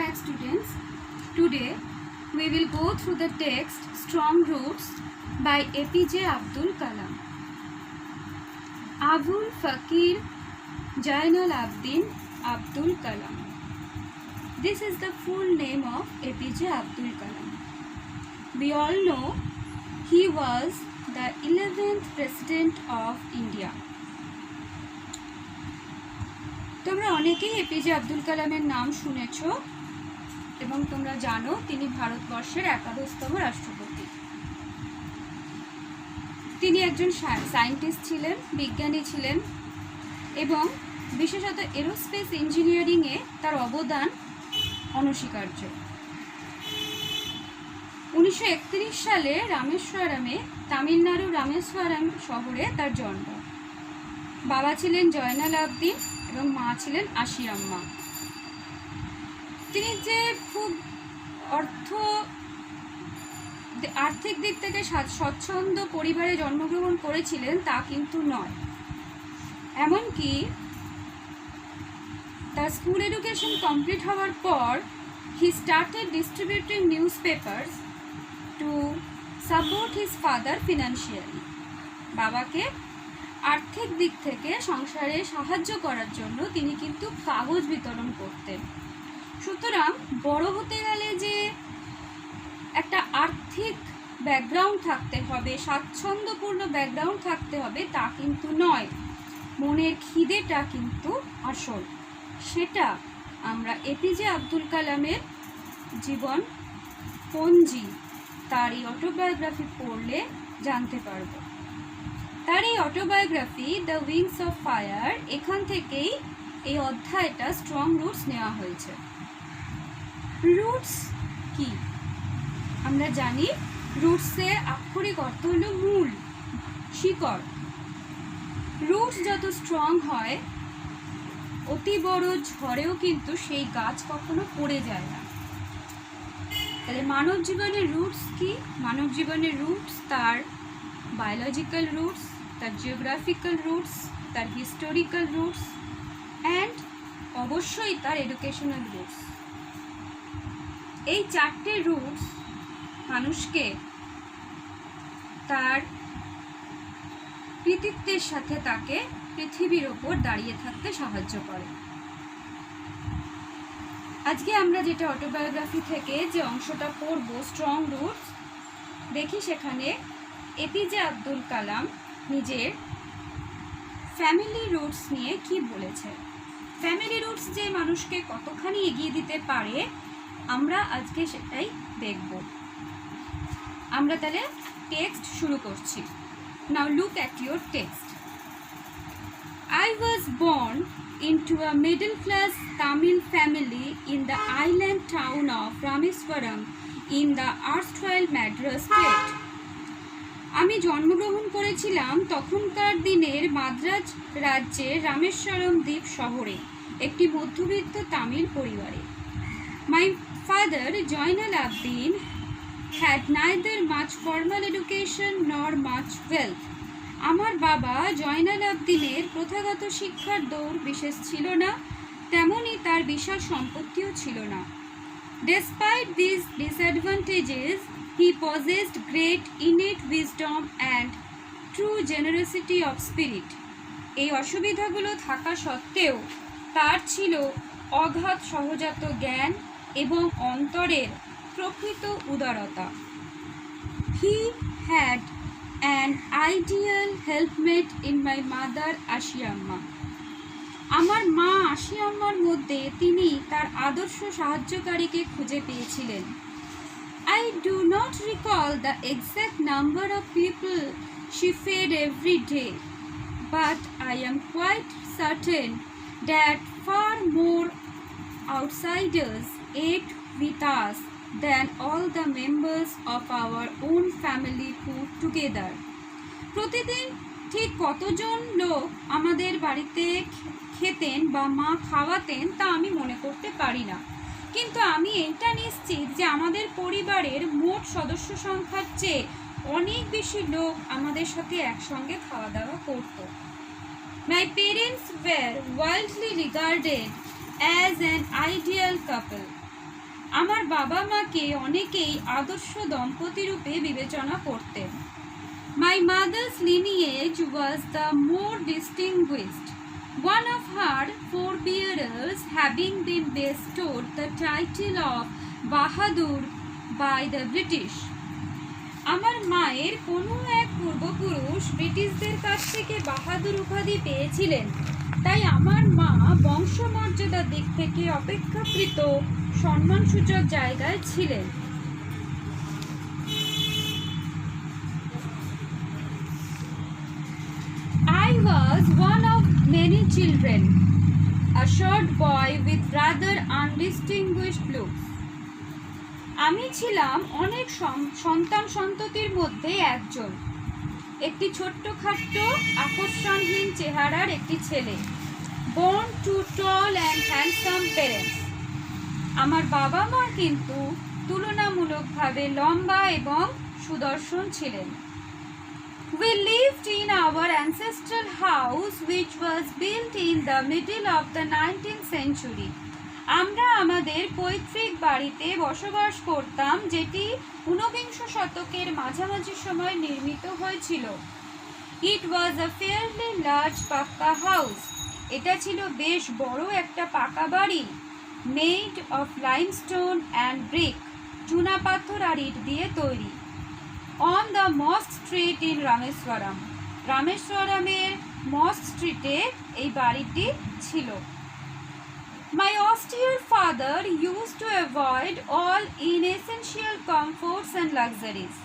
back, students. Today we will go through the text Strong Roots by APJ Abdul Kalam. Abul Fakir Jainal Abidin Abdul Kalam. This is the full name of APJ Abdul Kalam. We all know he was the 11th President of India. তোমরা অনেকেই APJ Abdul কালামের নাম শুনেছো এবং তোমরা জানো তিনি ভারতবর্ষের একাদশতম রাষ্ট্রপতি। তিনি একজন সায়েন্টিস্ট ছিলেন, বিজ্ঞানী ছিলেন এবং বিশেষত এরোস্পেস ইঞ্জিনিয়ারিংয়ে তার অবদান অনস্বীকার্য। 1931 সালে রামেশ্বরমে, তামিলনাড়ু রামেশ্বরম শহরে তার জন্ম। বাবা ছিলেন জয়নাল আবদিন এবং মা ছিলেন আশিয়াম্মা। তিনি যে খুব আর্থিক দিক থেকে স্বচ্ছন্দ পরিবারে জন্মগ্রহণ করেছিলেন তা কিন্তু নয়। এমনকি তার স্কুল এডুকেশন কমপ্লিট হওয়ার পর he started distributing news papers to support his father financially. বাবাকে আর্থিক দিক থেকে সংসারে সাহায্য করার জন্য তিনি কিন্তু কাগজ বিতরণ করতেন। সুতরাং বড় হতে গেলে যে একটা আর্থিক ব্যাকগ্রাউন্ড থাকতে হবে, স্বাচ্ছন্দ্যপূর্ণ ব্যাকগ্রাউন্ড থাকতে হবে তা কিন্তু নয়। মনের খিদেটা কিন্তু আসল। সেটা আমরা এপিজে আব্দুল কালামের জীবন পঞ্জি, তার এই অটোবায়োগ্রাফি পড়লে জানতে পারব। তার এই autobiography the wings of fire, এখান থেকেই এই অধ্যায়টা স্ট্রং রুটস নেওয়া হয়েছে। রুটস কি আমরা জানি, রুটসের আক্ষরিক অর্থ হলো মূল, শিকড়। রুটস যত স্ট্রং হয় অতি বড় ঝড়েও কিন্তু সেই গাছ কখনো পড়ে যায় না। তাহলে মানব জীবনের রুটস কি? মানব জীবনের রুটস তার বায়োলজিক্যাল রুটস, তার জিওগ্রাফিক্যাল রুটস, তার হিস্টোরিক্যাল রুটস অ্যান্ড অবশ্যই তার এডুকেশনাল রুটস। এই চারটে রুটস মানুষকে তার কৃতিত্বের সাথে তাকে পৃথিবীর ওপর দাঁড়িয়ে থাকতে সাহায্য করে। আজকে আমরা যেটা অটোবায়োগ্রাফি থেকে যে অংশটা পড়ব স্ট্রং রুটস, দেখি সেখানে এপিজে আব্দুল কালাম নিজের ফ্যামিলি রুটস নিয়ে কি বলেছে। ফ্যামিলি রুটস যে মানুষকে কতখানি এগিয়ে দিতে পারে আমরা আজকে সেটাই দেখব। আমরা তাহলে টেক্সট শুরু করছি। Now look at your text. I was born into a middle-class Tamil family in the island town of Rameswaram in the erstwhile Madras state. আমি জন্মগ্রহণ করেছিলাম তখনকার দিনের মাদ্রাজ রাজ্যের রামেশ্বরম দ্বীপ শহরে একটি মধ্যবিত্ত তামিল পরিবারে। My father, Jainal Abidin, had neither much formal education nor much wealth. আমার বাবা জয়নাল আবদিনের প্রথাগত শিক্ষার দৌড় বিশেষ ছিল না, তেমনি তার বিশাল সম্পত্তিও ছিল না। Despite these disadvantages, he possessed great innate wisdom and true generosity of spirit. এই অসুবিধাগুলো থাকা সত্ত্বেও তার ছিল অগাধ সহজাত জ্ঞান এবং অন্তরের প্রকৃত উদারতা। He had an ideal helpmate in my mother Ashiamma. আমার মা আশিয়াম্মার মধ্যে তিনি তার আদর্শ সাহায্যকারীকে খুঁজে পেয়েছিলেন। I do not recall the exact number of people she fed every day, but I am quite certain that far more outsiders ate with us than all the members of our own family put together. প্রতিদিন ঠিক কতজন লোক আমাদের বাড়িতে খেতেন বা মা খাওয়াতেন তা আমি মনে করতে পারি না, কিন্তু আমি এটা নিশ্চিত যে আমাদের পরিবারের মোট সদস্য সংখ্যার চেয়ে অনেক বেশি লোক আমাদের সাথে একসঙ্গে খাওয়া দাওয়া করত। My parents were widely regarded as an ideal couple. আমার বাবা মাকে অনেকেই আদর্শ দম্পতি রূপে বিবেচনা করতেন। My mother's lineage was the more distinguished, one of her forebearers having been bestowed the title of Bahadur by the British. আমার মায়ের কোনো এক পূর্বপুরুষ ব্রিটিশদের কাছ থেকে বাহাদুর উপাধি পেয়েছিলেন, তাই আমার মা বংশমর্যাদার দিক থেকে অপেক্ষাকৃত সম্মানসূচক জায়গায় ছিলেন। I was one of many children, a short boy with rather undistinguished looks. আমি ছিলাম অনেক সন্তান সন্ততির মধ্যে একজন, একটি ছোট্টখাট্ট আকর্ষণহীন চেহারার একটি ছেলে, born to tall and handsome parents. আমার বাবা মা কিন্তু তুলনামূলকভাবে লম্বা এবং সুদর্শন ছিলেন। We lived in our ancestral house which was built in the middle of the 19th century. আমরা আমাদের পৈতৃক বাড়িতে বসবাস করতাম, যেটি 19 শতকের মাঝামাঝি সময় নির্মিত হয়েছিল। It was a fairly large পাকা house. এটা ছিল বেশ বড় একটা পাকা বাড়ি, made of limestone and brick, চুনা পাথর আর ইট দিয়ে তৈরি। On the Mosque Street in Rameswaram. রামেশ্বরমের মস্ক স্ট্রিটে এই বাড়িটি ছিল। My austere father used to avoid all inessential comforts and luxuries.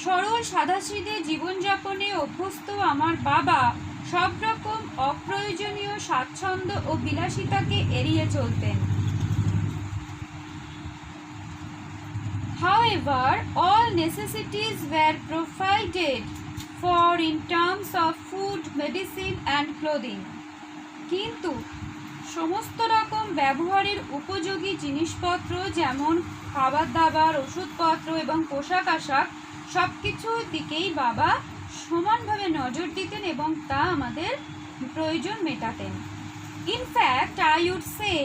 সরল সাদাসিধে জীবনযাপনে অভ্যস্ত আমার বাবা সব রকম অপ্রয়োজনীয় স্বাচ্ছন্দ্য ও বিলাসিতাকে এড়িয়ে চলতেন। However, all necessities were provided for in terms of food, medicine and clothing. কিন্তু সমস্ত রকম ব্যবহারের উপযোগী জিনিসপত্র যেমন খাবার দাবার, ওষুধপত্র এবং পোশাক আশাক সব কিছুর দিকেই বাবা সমানভাবে নজর দিতেন এবং তা আমাদের প্রয়োজন মেটাতেন। In fact, I would say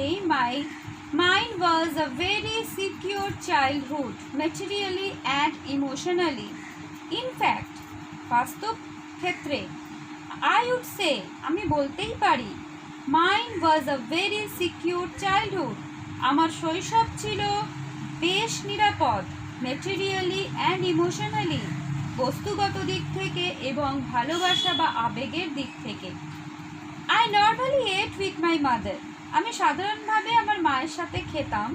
mine was a very secure childhood, materially and emotionally. In fact, বাস্তব ক্ষেত্রে I would say, আমি বলতেই পারি, mine was a very secure childhood. আমার শৈশব ছিল বেশ নিরাপদ, materially and emotionally, বস্তুগত দিক থেকে এবং ভালোবাসা বা আবেগের দিক থেকে। I normally ate with my mother. আমি সাধারণভাবে আমার মায়ের সাথে খেতাম,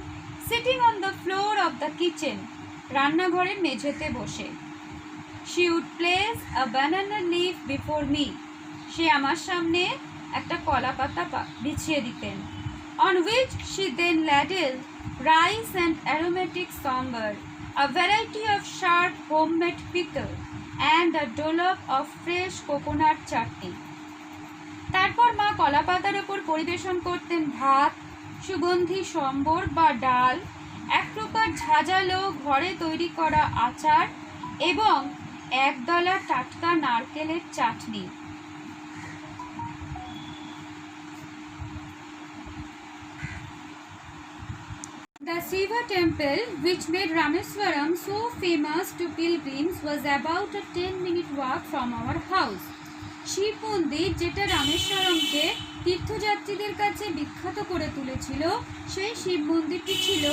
sitting on the floor of the kitchen, রান্নাঘরের মেঝেতে বসে। She would place a banana leaf before me. সে আমার সামনে একটা কলা পাতা বিছিয়ে দিতেন, on which she then ladled rice and aromatic sambar, a variety of sharp homemade pickle, and a dollop of fresh coconut chutney. তারপর মা কলা পাতার ওপর পরিবেশন করতেন ভাত, সুগন্ধি সম্বর বা ডাল, এক প্রকার ঝাঁঝালো ঘরে তৈরি করা আচার এবং একদলা টাটকা নারকেলের চাটনি। The Shiva temple, which made Rameswaram so famous to pilgrims, was about a 10-minute walk from our house. Shiva মন্দির, যেটা রামেশ্বরমকে তীর্থযাত্রীদের কাছে বিখ্যাত করে তুলেছিল, সেই শিব মন্দিরটি ছিল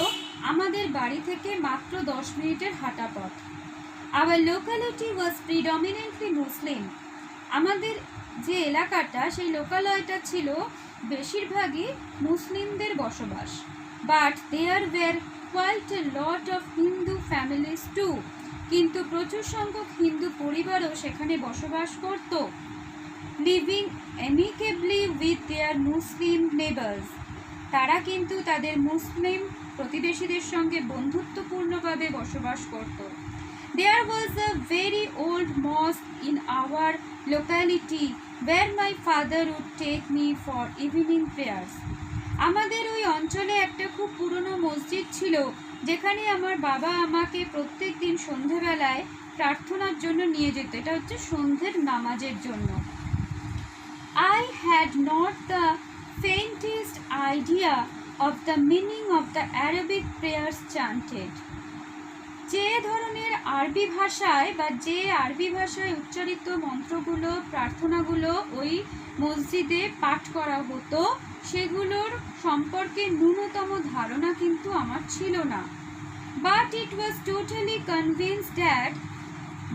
আমাদের বাড়ি থেকে মাত্র 10 মিনিটের হাঁটা পথ। Our locality was predominantly Muslim. আমাদের যে এলাকাটা, সেই লোকালয়টা ছিল বেশিরভাগই মুসলিমদের বসবাস। But there were quite a lot of Hindu families too. কিন্তু প্রচুর সংখ্যক হিন্দু পরিবারও সেখানে বসবাস করত, living amicably with their Muslim neighbors. তারা কিন্তু তাদের মুসলিম প্রতিবেশীদের সঙ্গে বন্ধুত্বপূর্ণভাবে বসবাস করত। There was a very old mosque in our locality where my father would take me for evening prayers. আমাদের ওই অঞ্চলে একটা খুব পুরনো মসজিদ ছিল, যেখানে আমার বাবা আমাকে প্রত্যেক দিন সন্ধেবেলায় প্রার্থনার জন্য নিয়ে যেত। এটা হচ্ছে সন্ধ্যের নামাজের জন্য। I had not the faintest idea of the meaning of the Arabic prayers chanted. যে ধরনের আরবি ভাষায় বা যে আরবি ভাষায় উচ্চারিত মন্ত্রগুলো প্রার্থনাগুলো ওই মসজিদে পাঠ করা হতো সেগুলোর সম্পর্কে ন্যূনতম ধারণা কিন্তু আমার ছিল না। But it was totally convinced that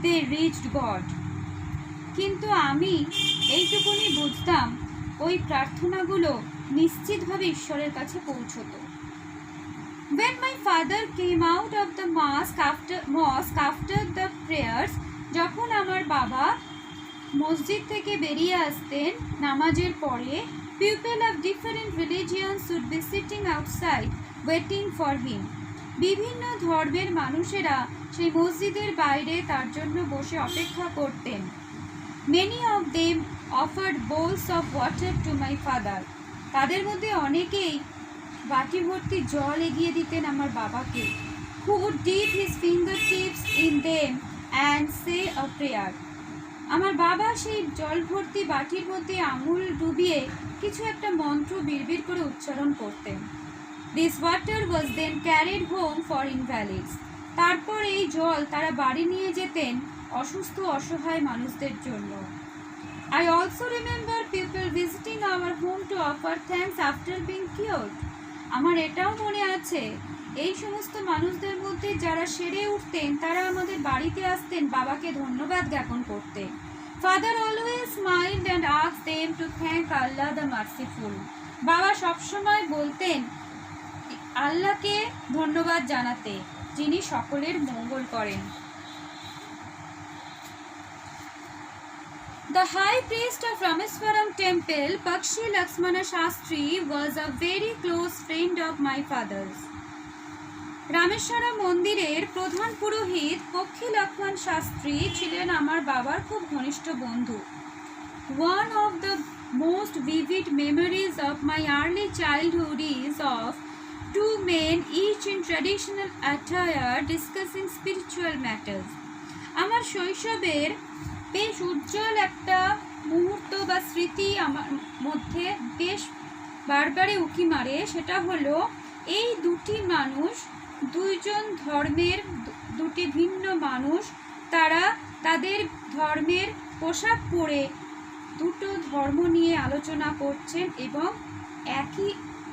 they reached God. কিন্তু আমি এইটুকুনি বুঝতাম ওই প্রার্থনাগুলো নিশ্চিতভাবে ঈশ্বরের কাছে পৌঁছতো। When my father came out of the mosque after the prayers, যখন আমার বাবা মসজিদ থেকে বেরিয়ে আসতেন নামাজের পরে, people of different religions would be sitting outside waiting for him. বিভিন্ন ধর্মের মানুষেরা সেই মসজিদের বাইরে তার জন্য বসে অপেক্ষা করতেন। Many of them offered bowls of water to my father. তাদের মধ্যে অনেকেই বাটি ভর্তি জল এগিয়ে দিতেন আমার বাবাকে, who would dip his fingertips in them and say a prayer. আমার বাবা সেই জল ভর্তি বাটির মধ্যে আঙুল ডুবিয়ে কিছু একটা মন্ত্র বিড়বিড় করে উচ্চারণ করতেন। This water was then carried home for invalids. তারপর এই জল তারা বাড়ি নিয়ে যেতেন অসুস্থ অসহায় মানুষদের জন্য। I also remember people visiting our home to offer thanks after being cured. আমার এটাও মনে আছে এই সমস্ত মানুষদের মধ্যে যারা সেরে উঠতেন তারা আমাদের বাড়িতে আসতেন বাবাকে ধন্যবাদ জ্ঞাপন করতে। Father always smiled and asked them to thank Allah the Merciful. বাবা সবসময় বলতেন আল্লাহকে ধন্যবাদ জানাতে, যিনি সকলের মঙ্গল করেন। The high priest of Rameswaram temple, Pakshi Lakshmana Shastri, was a very close friend of my father's. Rameswaram মন্দিরের প্রধান পুরোহিত পক্ষী লক্ষ্মণ শাস্ত্রী ছিলেন আমার বাবার খুব ঘনিষ্ঠ বন্ধু। One of the most vivid memories of my early childhood is of two men, each in traditional attire, discussing spiritual matters. আমার শৈশবের বেশ উজ্জ্বল একটা মুহূর্ত বা স্মৃতি আমার মধ্যে বেশ বারবারে উঁকি মারে, সেটা হলো এই দুটি মানুষ, দুইজন ধর্মের দুটি ভিন্ন মানুষ, তারা তাদের ধর্মের পোশাক পরে দুটো ধর্ম নিয়ে আলোচনা করছেন এবং একই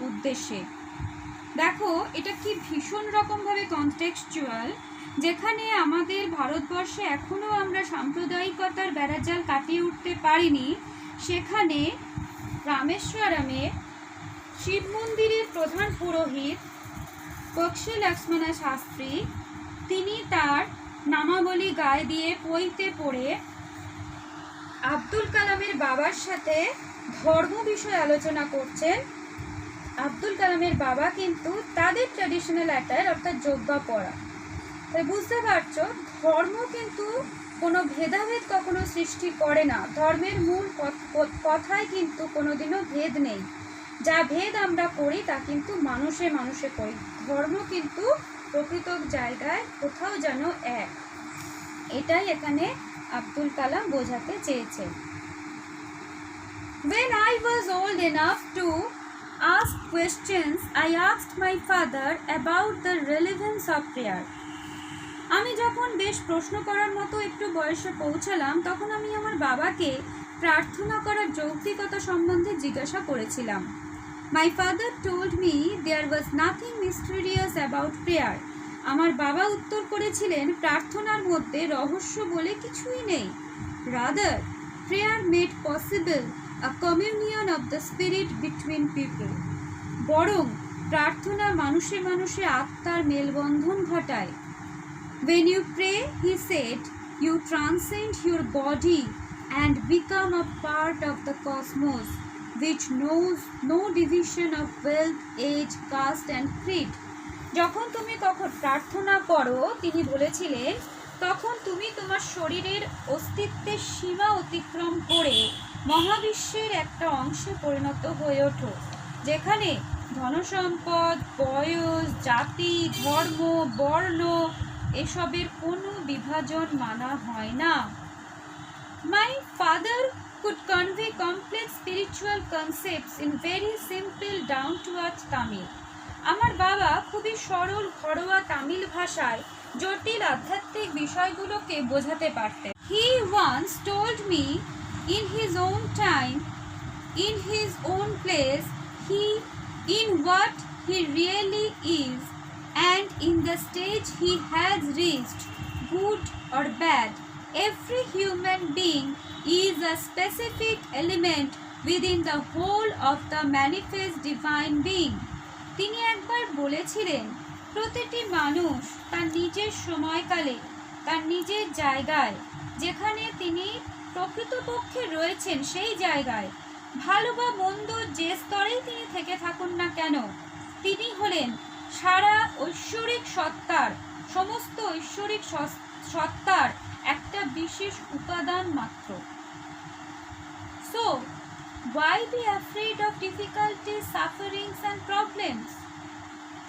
উদ্দেশ্যে। দেখো এটা কি ভীষণ রকমভাবে কনটেক্সচুয়াল, যেখানে আমাদের ভারতবর্ষে এখনও আমরা সাম্প্রদায়িকতার বেড়াজাল কাটিয়ে উঠতে পারিনি, সেখানে রামেশ্বরমে শিব মন্দিরের প্রধান পুরোহিত পক্ষী লক্ষ্মণা শাস্ত্রী তিনি তার নামাবলী গায়ে দিয়ে পইতে পড়ে আব্দুল কালামের বাবার সাথে ধর্ম বিষয়ে আলোচনা করছেন। আব্দুল কালামের বাবা কিন্তু তাদের ট্র্যাডিশনাল অ্যাটায়ার অর্থাৎ জোব্বা পরা। তাই বুঝতে পারছো ধর্ম কিন্তু কোনো ভেদাভেদ কখনো সৃষ্টি করে না। ধর্মের মূল কথায় কিন্তু কোনোদিনও ভেদ নেই। যা ভেদ আমরা করি তা কিন্তু মানুষে মানুষে করি, ধর্ম কিন্তু প্রকৃত জায়গায় কোথাও যেন এক। এটাই এখানে আব্দুল কালাম বোঝাতে চেয়েছে। When I was old enough to ask questions, I asked my father about the relevance of prayer. আমি যখন বেশ প্রশ্ন করার মতো একটু বয়সে পৌঁছালাম তখন আমি আমার বাবাকে প্রার্থনা করার যৌক্তিকতা সম্বন্ধে জিজ্ঞাসা করেছিলাম। My father told me there was nothing mysterious about prayer. আমার বাবা উত্তর করেছিলেন প্রার্থনার মধ্যে রহস্য বলে কিছুই নেই। Rather, prayer made possible a communion of the spirit between people. বরং প্রার্থনা মানুষে মানুষে আত্মার মেলবন্ধন ঘটায়। When you pray, he said, you transcend your body and become a part of the cosmos, which knows no division of wealth, age, caste and creed. যখন তুমি তখন প্রার্থনা করো, তিনি বলেছিলেন, তখন তুমি তোমার শরীরের অস্তিত্বের সীমা অতিক্রম করে মহাবিশ্বের একটা অংশে পরিণত হয়ে ওঠো, যেখানে ধনসম্পদ, বয়স, জাতি, ধর্ম, বর্ণ এসবের কোনো বিভাজন মানা হয় না। My father could convey complex spiritual concepts in very simple down-to-earth Tamil. আমার বাবা খুবই সরল ঘরোয়া তামিল ভাষায় জটিল আধ্যাত্মিক বিষয়গুলোকে বোঝাতে পারতেন। He once told me in his own time, in his own place, in what he really is, and in the stage he has reached, good or bad, every human being is a specific element within the whole of the manifest divine being. তিনি একবার বলেছিলেন, প্রতিটি মানুষ তার নিজের সময়কালে, তার নিজের জায়গায়, যেখানে তিনি প্রকৃতপক্ষে রয়েছেন সেই জায়গায়, ভালো বা মন্দ যে স্তরেই তিনি থেকে থাকুন না কেন, তিনি হলেন সারা ঐশ্বরিক সত্তার, সমস্ত ঐশ্বরিক সত্তার একটা বিশেষ উপাদান মাত্র। So, why be afraid of difficulties, sufferings and problems?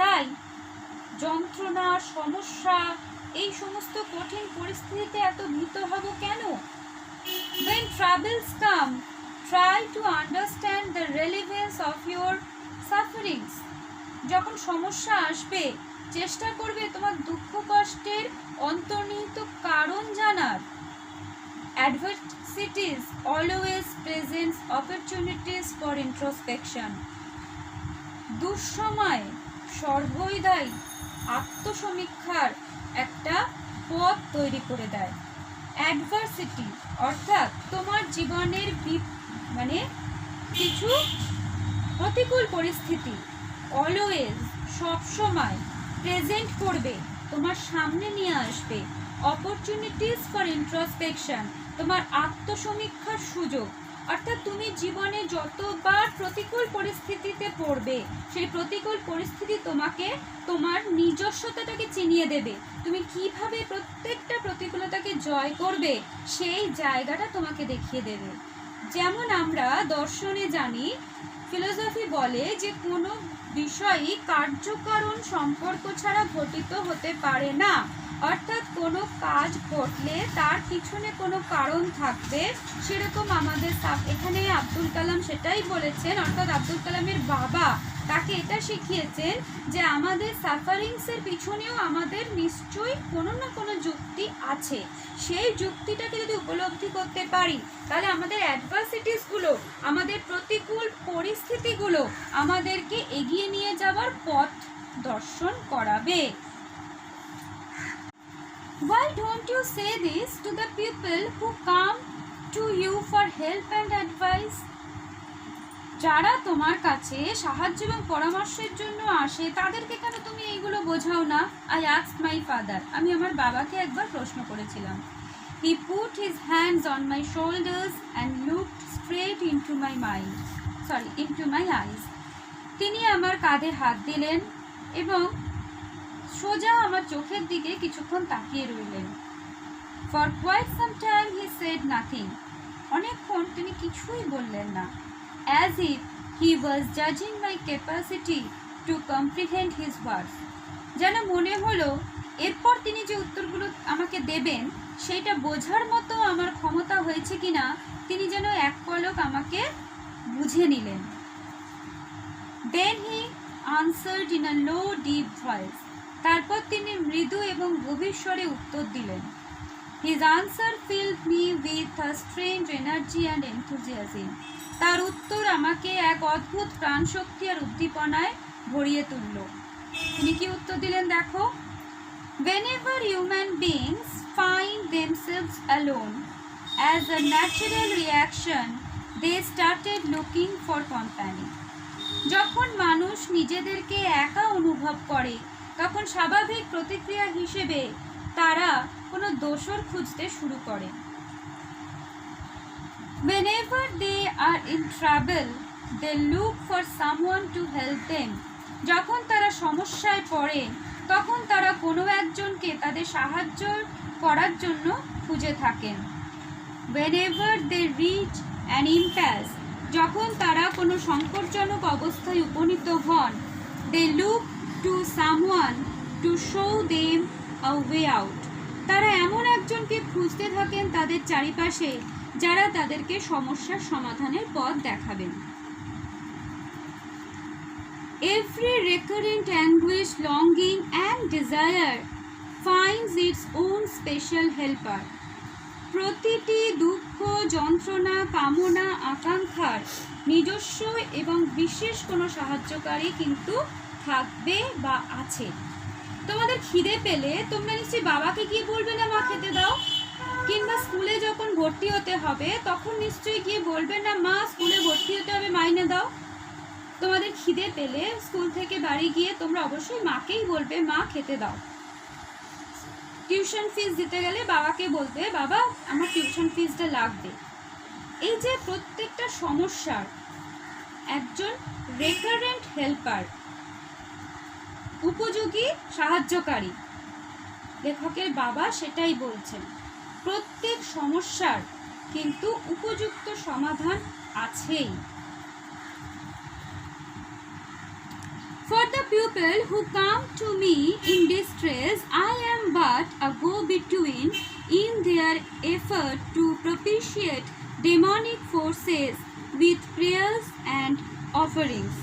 তাই যন্ত্রণা, সমস্যা, এই সমস্ত কঠিন পরিস্থিতিতে এত ভীত হব কেন? When troubles come, try to understand the relevance of your sufferings. যখন সমস্যা আসবে, চেষ্টা করবে তোমার দুঃখ কষ্টের অন্তর্নিহিত কারণ জানার। Adversities always presents opportunities for introspection. দুঃসময় সর্বদাই আত্মসমীক্ষার একটা পথ তৈরি করে দেয়। অ্যাডভার্সিটি অর্থাৎ তোমার জীবনের কিছু প্রতিকূল পরিস্থিতি অলওয়েজ সবসময় প্রেজেন্ট করবে, তোমার সামনে নিয়ে আসবে অপরচুনিটিস ফর ইন্ট্রোস্পেকশন, তোমার আত্মসমীক্ষার সুযোগ। অর্থাৎ তুমি জীবনে যতবার প্রতিকূল পরিস্থিতিতে পড়বে, সেই প্রতিকূল পরিস্থিতি তোমাকে তোমার নিজস্বতাটাকে চিনিয়ে দেবে। তুমি কিভাবে প্রত্যেকটা প্রতিকূলতাকে জয় করবে সেই জায়গাটা তোমাকে দেখিয়ে দেবে। যেমন আমরা দর্শনে জানি, ফিলোসফি বলে যে কোনো বিষয়ই কার্যকারণ সম্পর্ক ছাড়া ঘটিত হতে পারে না। অর্থাৎ কোনো কাজ ঘটলে তার পিছনে কোনো কারণ থাকবে। সেরকম আমাদের এখানে আব্দুল কালাম সেটাই বলেছেন, অর্থাৎ আব্দুল কালামের বাবা তাকে এটা শিখিয়েছেন যে আমাদের সাফারিংসের পিছনেও আমাদের নিশ্চয়ই কোনো না কোনো যুক্তি আছে। সেই যুক্তিটাকে যদি উপলব্ধি করতে পারি, তাহলে আমাদের অ্যাডভার্সিটিসগুলো, আমাদের প্রতিকূল পরিস্থিতিগুলো আমাদেরকে এগিয়ে নিয়ে যাওয়ার পথ দর্শন করাবে। Why don't you say this to the people who come to you for help and advice? যারা তোমার কাছে সাহায্য এবং পরামর্শের জন্য আসে, তাদেরকে কেন তুমি এইগুলো বোঝাও না? I asked my father. আমি আমার বাবাকে একবার প্রশ্ন করেছিলাম। He put his hands on my shoulders and looked straight into my eyes. তিনি আমার কাঁধে হাত দিলেন এবং সোজা আমার চোখের দিকে কিছুক্ষণ তাকিয়ে রইলেন। For quite some time he said nothing. অনেকক্ষণ তিনি কিছুই বললেন না। As if he was judging my capacity to comprehend his words. যেন মনে হলো এরপর তিনি যে উত্তরগুলো আমাকে দেবেন সেইটা বোঝার মতো আমার ক্ষমতা হয়েছে কিনা তিনি যেন এক পলক আমাকে বুঝে নিলেন। Then he answered in a low deep voice. তারপর তিনি মৃদু এবং গভীর স্বরে উত্তর দিলেন। His answer filled me with a strange energy and enthusiasm. তার উত্তর আমাকে এক অদ্ভুত প্রাণশক্তি আর উদ্দীপনায় ভরিয়ে তুলল। তিনি কি উত্তর দিলেন দেখো? Whenever human beings find themselves alone, as a natural reaction, they started looking for company. যখন মানুষ নিজেদেরকে একা অনুভব করে, তখন স্বাভাবিক প্রতিক্রিয়া হিসেবে তারা কোনো দোসর খুঁজতে শুরু করে। Whenever they are in trouble, they look for someone to help them. যখন তারা সমস্যায় পড়ে, তখন তারা কোনো একজনকে তাদের সাহায্য করার জন্য খুঁজে থাকেন। Whenever they reach an impasse, যখন তারা কোনো সংকটজনক অবস্থায় উপনীত হন, they look to someone to show them a way out. তারা এমন একজনকে খুঁজতে থাকেন তাদের চারিপাশে, যারা তাদেরকে সমস্যার সমাধানের পথ দেখাবেন। Every recurrent anguish, longing and desire finds its own special helper. প্রতিটি দুঃখ, যন্ত্রণা, কামনা, আকাঙ্ক্ষার নিজস্ব এবং বিশেষ কোনো সাহায্যকারী কিন্তু থাকবে বা আছে। তোমাদের খিদে পেলে তোমরা নিশ্চয়ই বাবাকে গিয়ে বলবে না মা খেতে দাও, কিংবা স্কুলে যখন ভর্তি হতে হবে তখন নিশ্চয়ই গিয়ে বলবে না মা স্কুলে ভর্তি হতে হবে, মাইনে দাও। তোমাদের খিদে পেলে স্কুল থেকে বাড়ি গিয়ে তোমরা অবশ্যই মাকেই বলবে মা খেতে দাও। টিউশন ফিস দিতে গেলে বাবাকে বলবে বাবা আমার টিউশন ফিসটা লাগবে। এই যে প্রত্যেকটা সমস্যার একজন রেকারেন্ট হেল্পার, উপযোগী সাহায্যকারী, লেখকের বাবা সেটাই বলছেন। প্রত্যেক সমস্যার কিন্তু উপযুক্ত সমাধান আছেই। For the people who come to me in distress, I am but a go-between in their effort to propitiate demonic forces with prayers and offerings.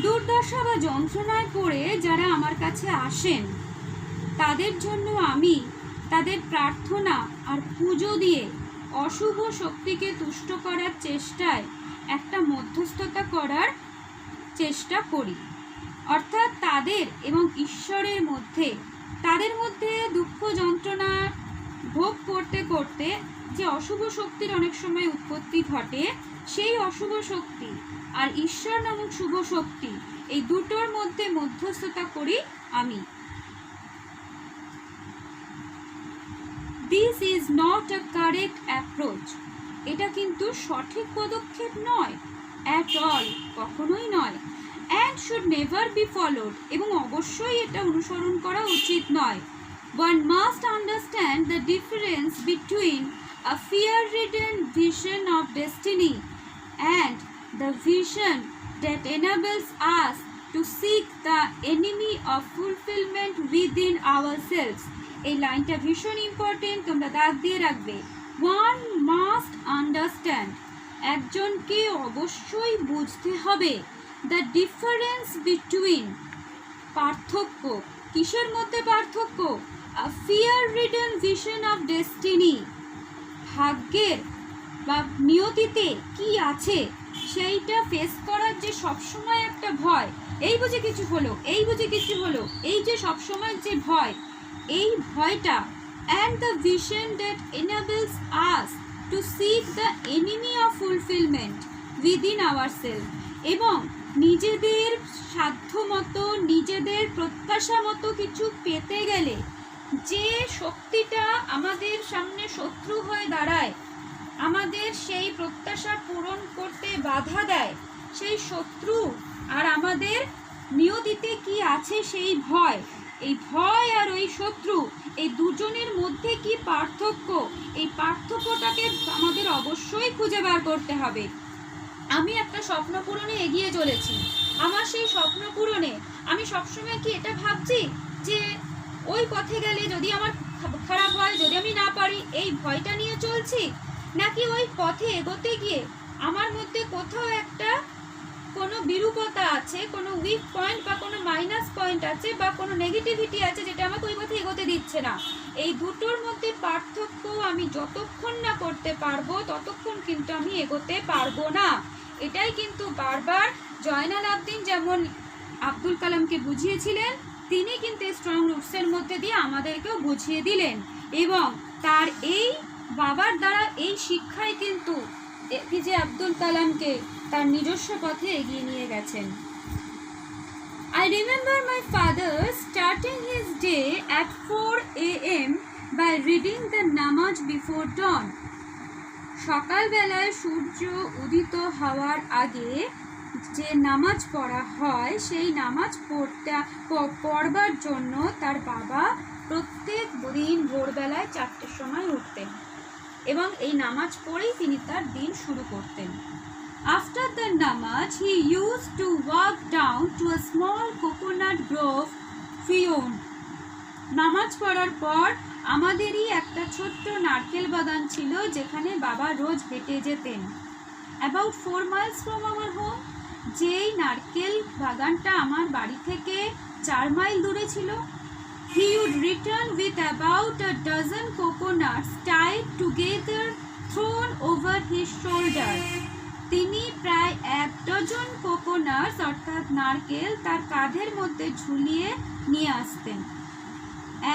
দুর্দশা বা যন্ত্রণায় পড়ে যারা আমার কাছে আসেন তাদের জন্য আমি তাদের প্রার্থনা আর পুজো দিয়ে অশুভ শক্তিকে তুষ্ট করার চেষ্টায় একটা মধ্যস্থতা করার চেষ্টা করি। অর্থাৎ তাদের এবং ঈশ্বরের মধ্যে, তাদের মধ্যে দুঃখ যন্ত্রণা ভোগ করতে করতে যে অশুভ শক্তির অনেক সময় উৎপত্তি ঘটে, সেই অশুভ শক্তি আর ঈশ্বর নামক শুভ শক্তি এই দুটোর মধ্যে মধ্যস্থতা করি আমি। This is not a correct approach. এটা কিন্তু সঠিক পদক্ষেপ নয়, at all, কখনোই নয়, and should never be followed, এবং অবশ্যই এটা অনুসরণ করা উচিত নয়। One must understand the difference between a fear-ridden vision of destiny and the vision that enables us to seek the enemy of fulfillment within ourselves. এই লাইনটা ভীষণ ইম্পর্টেন্ট, তোমরা দাগ দিয়ে রাখবে। One must understand, একজনকে অবশ্যই বুঝতে হবে, the difference between, পার্থক্য, কিসের মধ্যে পার্থক্য? A fear-ridden vision of destiny, ভাগ্যের বা নিয়তিতে কি আছে সেইটা ফেস করার যে সবসময় একটা ভয়, এই বুঝে কিছু হলো, এই বুঝে কিছু হলো, এই যে সবসময় যে ভয়, এই ভয়টা, and the vision that enables us to seek the enemy of fulfillment within ourselves, এবং নিজেদের সাধ্য মতো, নিজেদের প্রত্যাশা মতো কিছু পেতে গেলে যে শক্তিটা আমাদের সামনে শত্রু হয়ে দাঁড়ায়, আমাদের সেই প্রত্যাশা পূরণ করতে বাধা দেয়, সেই শত্রু আর আমাদের নিয়তিতে কি আছে সেই ভয়, এই ভয় আর ওই শত্রু, এই দুজনের মধ্যে কি পার্থক্য, এই পার্থক্যটাকে আমাদের অবশ্যই খুঁজে বার করতে হবে। আমি একটা স্বপ্ন পূরণে এগিয়ে চলেছি, আমার সেই স্বপ্ন পূরণে আমি সবসময় কি এটা ভাবছি যে ওই পথে গেলে যদি আমার খারাপ হয়, যদি আমি না পারি, এই ভয়টা নিয়ে চলছি, নাকি ওই পথে এগোতে গিয়ে আমার মধ্যে কোথাও একটা কোনো বিরূপতা আছে, কোনো উইক পয়েন্ট বা কোনো মাইনাস পয়েন্ট আছে বা কোনো নেগেটিভিটি আছে যেটা আমাকে ওই পথে এগোতে দিচ্ছে না। এই দুটোর মধ্যে পার্থক্য আমি যতক্ষণ না করতে পারবো ততক্ষণ কিন্তু আমি এগোতে পারবো না। এটাই কিন্তু বারবার জয়নাল আবদিন যেমন আব্দুল কালামকে বুঝিয়েছিলেন, তিনি কিন্তু স্ট্রং রুটসের মধ্যে দিয়ে আমাদেরকেও বুঝিয়ে দিলেন, এবং তার এই বাবার দ্বারা এই শিক্ষাই কিন্তু এপিজে আব্দুল কালামকে তার নিজস্ব পথে এগিয়ে নিয়ে গেছেন। I remember my father starting his day at 4 a.m. by reading the namaz before dawn. সকালবেলায় সূর্য উদিত হওয়ার আগে যে নামাজ পড়া হয় সেই নামাজ পড়বার জন্য তার বাবা প্রত্যেক দিন ভোরবেলায় 4টের সময় উঠতেন এবং এই নামাজ পড়েই তিনি তার দিন শুরু করতেন। After the namaz, he used to walk down to a small coconut grove beyond. নামাজ পড়ার পর আমাদেরই একটা ছোট্ট নারকেল বাগান ছিল যেখানে বাবা রোজ হেঁটে যেতেন। About 4 miles from our home, যেই নারকেল বাগানটা আমার বাড়ি থেকে 4 মাইল দূরে ছিল, he would return with about a dozen coconuts tied together thrown over his shoulder. তিনি প্রায় 1 ডজন কোকোনাটস অর্থাৎ নারকেল তার কাঁধের মধ্যে ঝুলিয়ে নিয়ে আসতেন।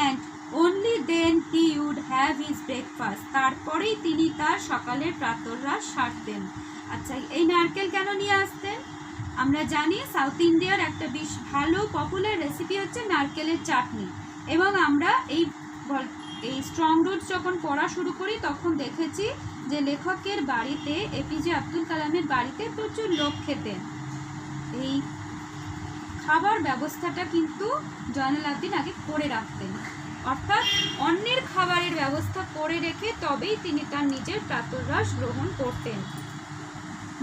and only then he would have his breakfast. তারপরেই তিনি তার সকালের প্রাতরাশ সারতেন। আচ্ছা, এই নারকেল কেন নিয়ে আসতেন? আমরা জানি সাউথ ইন্ডিয়ার একটা বেশ ভালো পপুলার রেসিপি হচ্ছে নারকেলের চাটনি, এবং আমরা এই স্ট্রং রুটস যখন পড়া শুরু করি তখন দেখেছি যে লেখকের বাড়িতে, এপিজে আব্দুল কালামের বাড়িতে প্রচুর লোক খেতেন। এই খাবার ব্যবস্থাটা কিন্তু জয়নুল আবেদিন আগে করে রাখতেন, অর্থাৎ অন্যের খাবারের ব্যবস্থা করে রেখে তবেই তিনি তার নিজের প্রাতরাশ গ্রহণ করতেন।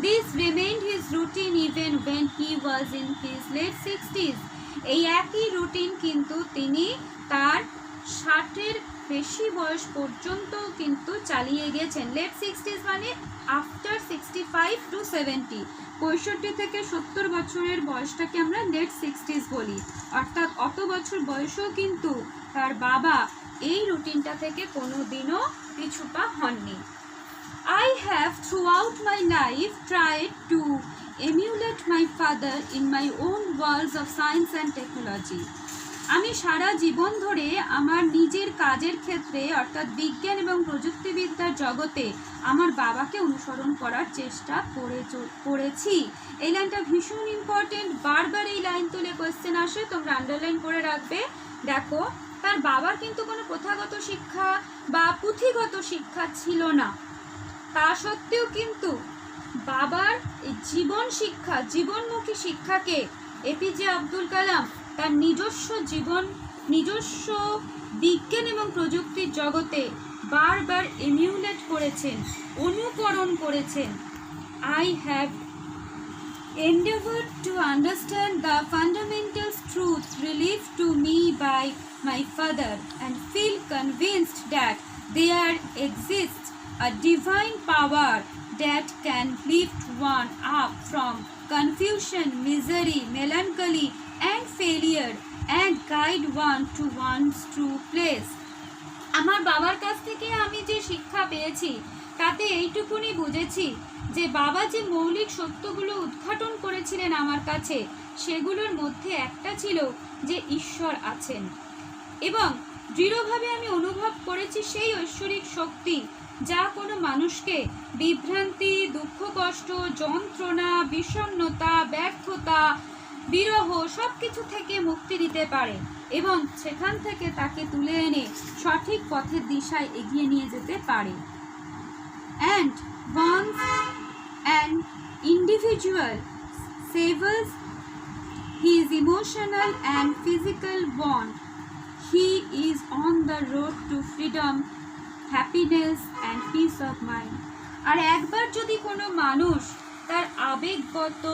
This remained his routine even when he was in his late 60s. এই একই রুটিন কিন্তু তিনি তার 60-এর বেশি বয়স পর্যন্ত কিন্তু চালিয়ে গেছেন। লেট 60s মানে আফটার 65 to 70, 65 থেকে 70 বছরের বয়সটাকে আমরা লেট 60s বলি, অর্থাৎ অত বছর বয়সেও কিন্তু তার বাবা এই রুটিনটা থেকে কোনোদিনও পিছুপা হননি। I have throughout my life tried to emulate my father in my own worlds of science and technology. আমি সারা জীবন ধরে আমার নিজের কাজের ক্ষেত্রে অর্থাৎ বিজ্ঞান এবং প্রযুক্তিবিদ্যার জগতে আমার বাবাকে অনুসরণ করার চেষ্টা করেছি। এই লাইনটা ভীষণ ইম্পর্টেন্ট, বারবার এই লাইন তুলে কোয়েশ্চেন আসে, তোমরা আন্ডারলাইন করে রাখবে। দেখো, তার বাবার কিন্তু কোনো প্রথাগত শিক্ষা বা পুঁথিগত শিক্ষা ছিল না, তা সত্ত্বেও কিন্তু বাবার এই জীবনমুখী শিক্ষাকে এপিজে আব্দুল কালাম তার নিজস্ব বিজ্ঞান এবং প্রযুক্তির জগতে বারবার এমিউলেট করেছেন, অনুকরণ করেছেন। I have endeavored to understand the fundamental truth revealed to me by my father and feel convinced that there exists a divine power that can lift one up from confusion, misery, melancholy, and failure and guide one to one's true place. আমার বাবার কাছ থেকে আমি যে শিক্ষা পেয়েছি তাতে এইটুকুনি বুঝেছি যে বাবা যে মৌলিক সত্যগুলো উদ্ঘাটন করেছিলেন আমার কাছে, সেগুলোর মধ্যে একটা ছিল যে ঈশ্বর আছেন, এবং দৃঢ়ভাবে আমি অনুভব করেছি সেই ঐশ্বরিক শক্তি যা কোনো মানুষকে বিভ্রান্তি, দুঃখ, কষ্ট, যন্ত্রণা, বিষণ্ণতা, ব্যর্থতা, বিরহ সব কিছু থেকে মুক্তি দিতে পারে এবং সেখান থেকে তাকে তুলে এনে সঠিক পথের দিশায় এগিয়ে নিয়ে যেতে পারে। And once an individual severs his emotional and physical bond, he is on the road to freedom, happiness and peace of mind. আর একবার যদি কোনো মানুষ তার আবেগগত,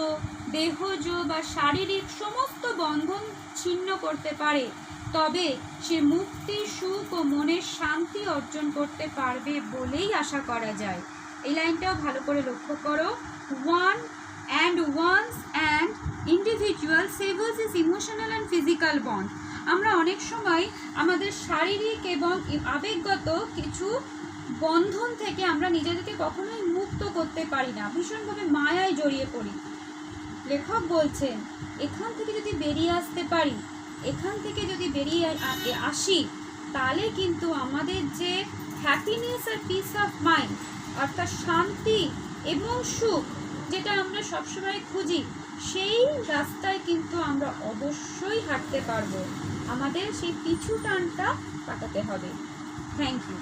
দেহজ বা শারীরিক সমস্ত বন্ধন ছিন্ন করতে পারে, তবে সে মুক্তি, সুখ ও মনের শান্তি অর্জন করতে পারবে বলেই আশা করা যায়। এই লাইনটাও ভালো করে লক্ষ্য করো। once an individual severs his emotional and physical bond. আমরা অনেক সময় আমাদের শারীরিক এবং আবেগগত কিছু বন্ধন থেকে আমরা নিজেদেরকে কখনোই মুক্ত করতে পারি না, ভীষণভাবে মায়ায় জড়িয়ে পড়ি। লেখক বলছেন এখান থেকে যদি বেরিয়ে আসতে পারি, এখান থেকে যদি বেরিয়ে আসি, তাহলে কিন্তু আমাদের যে হ্যাপিনেস আর পিস অফ মাইন্ড অর্থাৎ শান্তি এবং সুখ যেটা আমরা সবসময় খুঁজি, সেই রাস্তায় কিন্তু আমরা অবশ্যই হাঁটতে পারবো। আমাদের সেই পিছু টানটা কাটাতে হবে। Thank you.